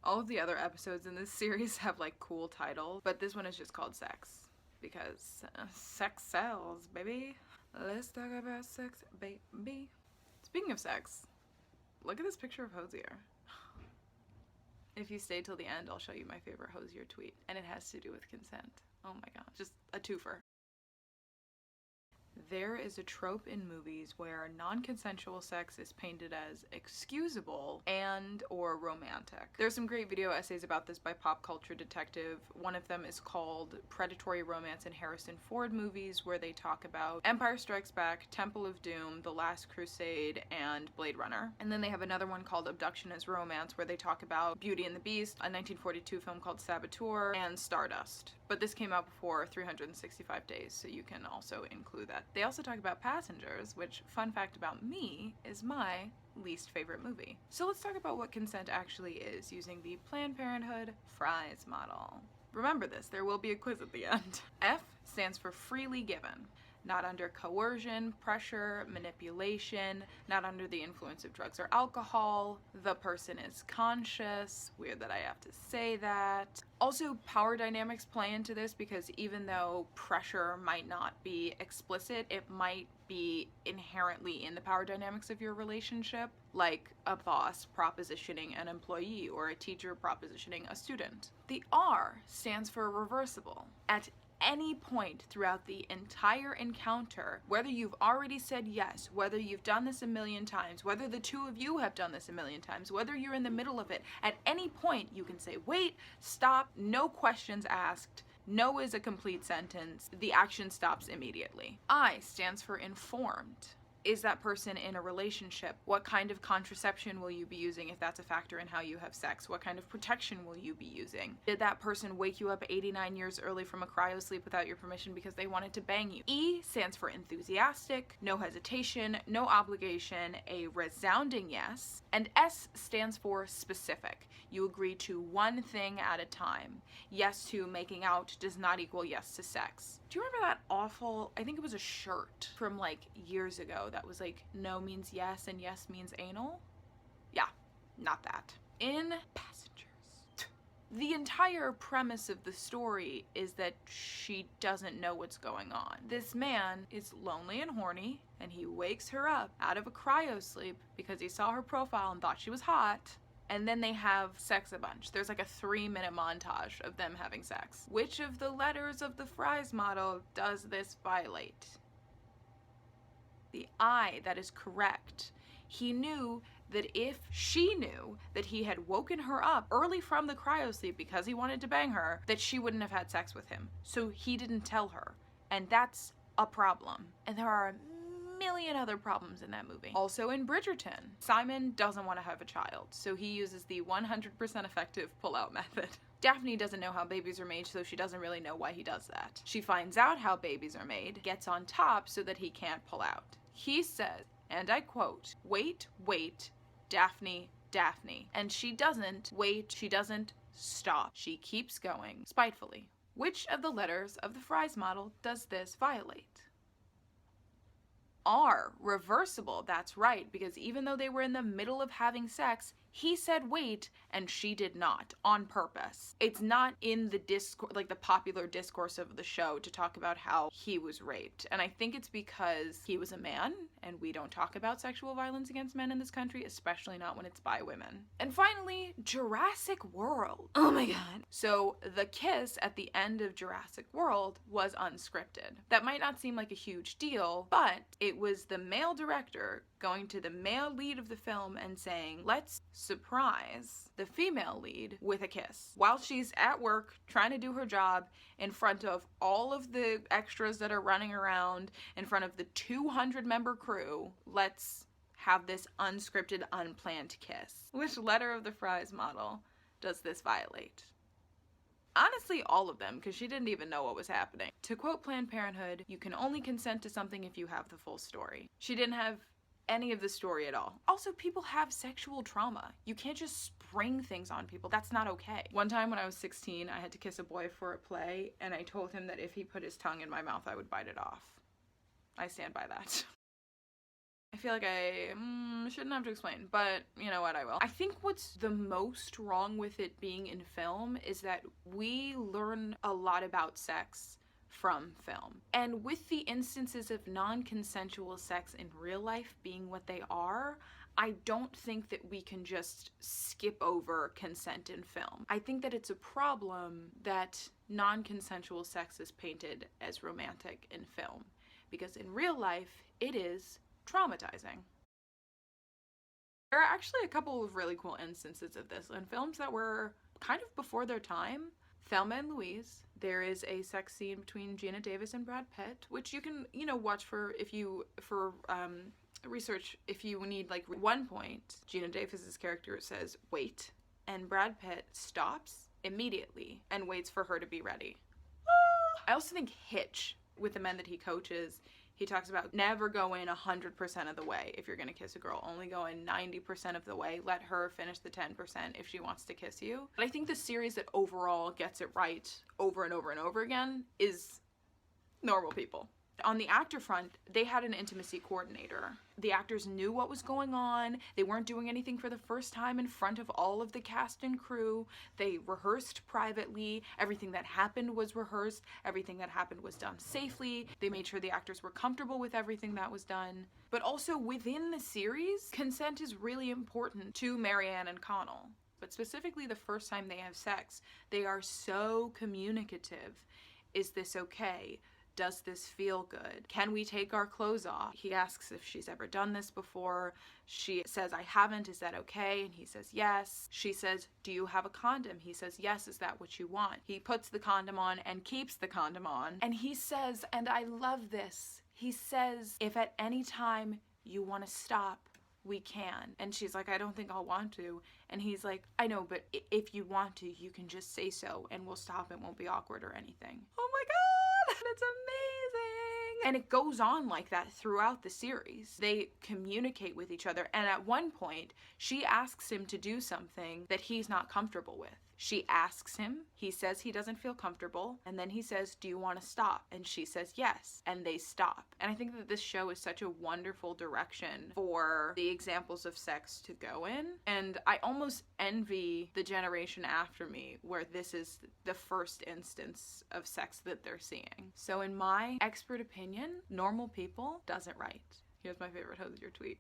All of the other episodes in this series have like cool titles, but this one is just called Sex. Because sex sells, baby. Let's talk about sex, baby. Speaking of sex, look at this picture of Hosier. If you stay till the end, I'll show you my favorite Hosier tweet, and it has to do with consent. Oh my god, just a twofer. There is a trope in movies where non-consensual sex is painted as excusable and or romantic. There's some great video essays about this by Pop Culture Detective. One of them is called Predatory Romance in Harrison Ford Movies, where they talk about Empire Strikes Back, Temple of Doom, The Last Crusade, and Blade Runner. And then they have another one called Abduction as Romance, where they talk about Beauty and the Beast, a 1942 film called Saboteur, and Stardust. But this came out before 365 Days, so you can also include that. They also talk about Passengers, which, fun fact about me, is my least favorite movie. So let's talk about what consent actually is using the Planned Parenthood Fries model. Remember this, there will be a quiz at the end. F stands for freely given. Not under coercion, pressure, manipulation, not under the influence of drugs or alcohol. The person is conscious. Weird that I have to say that. Also, power dynamics play into this because even though pressure might not be explicit, it might be inherently in the power dynamics of your relationship, like a boss propositioning an employee or a teacher propositioning a student. The R stands for reversible. At any point throughout the entire encounter, whether you've already said yes, whether you've done this a million times, whether the two of you have done this a million times, whether you're in the middle of it, at any point you can say, wait, stop, no questions asked. No is a complete sentence. The action stops immediately. I stands for informed. Is that person in a relationship? What kind of contraception will you be using if that's a factor in how you have sex? What kind of protection will you be using? Did that person wake you up 89 years early from a cryo sleep without your permission because they wanted to bang you? E stands for enthusiastic, no hesitation, no obligation, a resounding yes. And S stands for specific. You agree to one thing at a time. Yes to making out does not equal yes to sex. Do you remember that awful, I think it was a shirt from like years ago that was like no means yes and yes means anal? Yeah, not that. In Passengers, the entire premise of the story is that she doesn't know what's going on. This man is lonely and horny, and he wakes her up out of a cryo sleep because he saw her profile and thought she was hot. And then they have sex a bunch. There's like a 3-minute montage of them having sex. Which of the letters of the Fries model does this violate? The I, that is correct. He knew that if she knew that he had woken her up early from the cryo sleep because he wanted to bang her, that she wouldn't have had sex with him. So he didn't tell her. And that's a problem. And there are million other problems in that movie. Also in Bridgerton, Simon doesn't want to have a child, so he uses the 100% effective pull-out method. Daphne doesn't know how babies are made, so she doesn't really know why he does that. She finds out how babies are made, gets on top so that he can't pull out. He says, and I quote, "Wait, wait, Daphne, Daphne." And she doesn't wait, she doesn't stop. She keeps going, spitefully. Which of the letters of the Fries model does this violate? R, reversible, that's right, because even though they were in the middle of having sex, he said wait, and she did not, on purpose. It's not in the discourse, like the popular discourse of the show, to talk about how he was raped. And I think it's because he was a man, and we don't talk about sexual violence against men in this country, especially not when it's by women. And finally, Jurassic World. Oh my god. So the kiss at the end of Jurassic World was unscripted. That might not seem like a huge deal, but it was the male director going to the male lead of the film and saying, let's surprise the female lead with a kiss while she's at work trying to do her job in front of all of the extras that are running around, in front of the 200-member crew. Let's have this unscripted, unplanned kiss. Which letter of the Fries model does this violate? Honestly, all of them, because she didn't even know what was happening. To quote Planned Parenthood, you can only consent to something if you have the full story. She didn't have any of the story at all. Also, people have sexual trauma. You can't just spring things on people. That's not okay. One time when I was 16, I had to kiss a boy for a play, and I told him that if he put his tongue in my mouth, I would bite it off. I stand by that. I feel like I shouldn't have to explain, but you know what, I will. I think what's the most wrong with it being in film is that we learn a lot about sex from film. And with the instances of non-consensual sex in real life being what they are, I don't think that we can just skip over consent in film. I think that it's a problem that non-consensual sex is painted as romantic in film, because in real life, it is traumatizing. There are actually a couple of really cool instances of this in films that were kind of before their time. Thelma and Louise, there is a sex scene between Gina Davis and Brad Pitt, which you can, watch for research if you need, like, one point. Gina Davis's character says, wait, and Brad Pitt stops immediately and waits for her to be ready. I also think Hitch, with the men that he coaches, he talks about never going 100% of the way if you're going to kiss a girl. Only going 90% of the way. Let her finish the 10% if she wants to kiss you. But I think the series that overall gets it right over and over and over again is Normal People. On the actor front, they had an intimacy coordinator. The actors knew what was going on. They weren't doing anything for the first time in front of all of the cast and crew. They rehearsed privately. Everything that happened was rehearsed. Everything that happened was done safely. They made sure the actors were comfortable with everything that was done. But also within the series, consent is really important to Marianne and Connell. But specifically the first time they have sex, they are so communicative. Is this okay? Does this feel good? Can we take our clothes off? He asks if she's ever done this before. She says, I haven't. Is that okay? And he says, yes. She says, do you have a condom? He says, yes. Is that what you want? He puts the condom on and keeps the condom on. And he says, and I love this, he says, if at any time you want to stop, we can. And she's like, I don't think I'll want to. And he's like, I know, but if you want to, you can just say so and we'll stop. It won't be awkward or anything. Oh my God. It's amazing. And it goes on like that throughout the series. They communicate with each other. And at one point, she asks him to do something that he's not comfortable with. She asks him, he says he doesn't feel comfortable, and then he says, do you want to stop? And she says yes, and they stop. And I think that this show is such a wonderful direction for the examples of sex to go in. And I almost envy the generation after me where this is the first instance of sex that they're seeing. So in my expert opinion, Normal People does it right. Here's my favorite Hosier tweet.